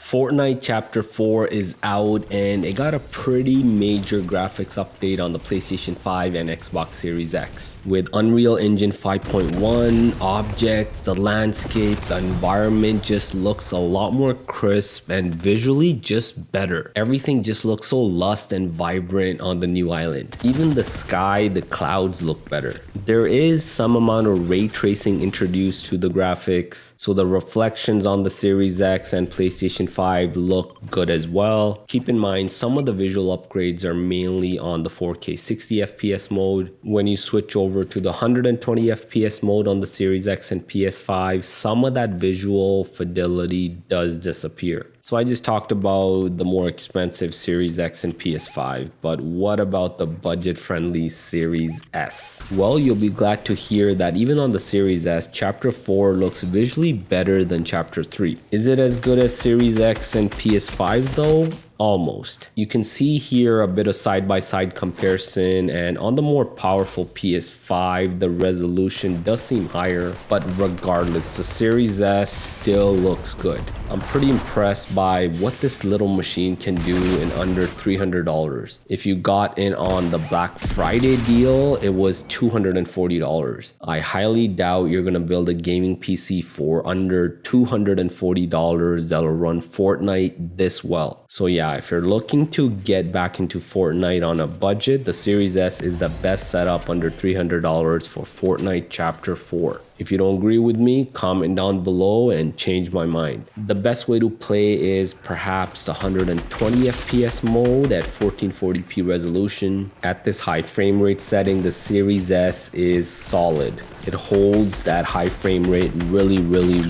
Fortnite Chapter 4 is out and it got a pretty major graphics update on the PlayStation 5 and Xbox Series X. With Unreal Engine 5.1, objects, the landscape, the environment just looks a lot more crisp and visually just better. Everything just looks so lush and vibrant on the new island. Even the sky, the clouds look better. There is some amount of ray tracing introduced to the graphics, so the reflections on the Series X and PlayStation 5 look good as well. Keep in mind, some of the visual upgrades are mainly on the 4K 60 FPS mode. When you switch over to the 120 FPS mode on the Series X and PS5, some of that visual fidelity does disappear. So I just talked about the more expensive Series X and PS5, but what about the budget-friendly Series S? Well, you'll be glad to hear that even on the Series S, Chapter 4 looks visually better than Chapter 3. Is it as good as Series X and PS5 though? Almost. You can see here a bit of side-by-side comparison, and on the more powerful PS5 the resolution does seem higher, but regardless the Series S still looks good. I'm pretty impressed by what this little machine can do in under $300. If you got in on the Black Friday deal, it was $240. I highly doubt you're gonna build a gaming PC for under $240 that'll run Fortnite this well. So yeah, if you're looking to get back into Fortnite on a budget, the Series S is the best setup under $300 for Fortnite Chapter 4. If you don't agree with me, comment down below and change my mind. The best way to play is perhaps the 120 FPS mode at 1440p resolution. At this high frame rate setting, the Series S is solid. It holds that high frame rate really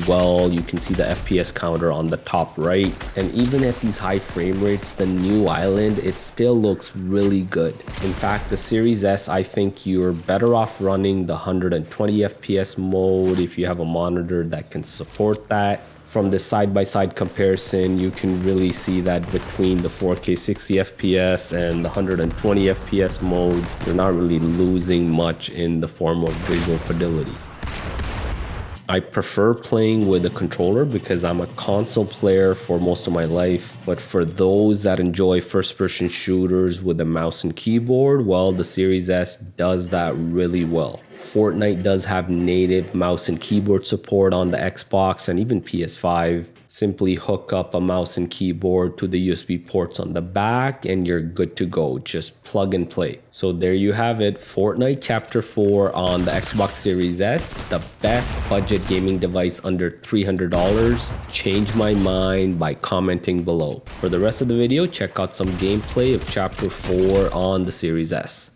well. You can see the FPS counter on the top right. And even at these high frame rates, the new island, it still looks really good. In fact, the Series S, I think you're better off running the 120 FPS mode if you have a monitor that can support that. From the side-by-side comparison, you can really see that between the 4K 60 FPS and the 120 FPS mode, you're not really losing much in the form of visual fidelity. I prefer playing with a controller because I'm a console player for most of my life, but for those that enjoy first-person shooters with a mouse and keyboard, well, the Series S does that really well. Fortnite does have native mouse and keyboard support on the Xbox and even PS5. Simply hook up a mouse and keyboard to the USB ports on the back and you're good to go. Just plug and play. So there you have it, Fortnite Chapter 4 on the Xbox Series S, the best budget gaming device under $300. Change my mind by commenting below. For the rest of the video, check out some gameplay of Chapter 4 on the Series S.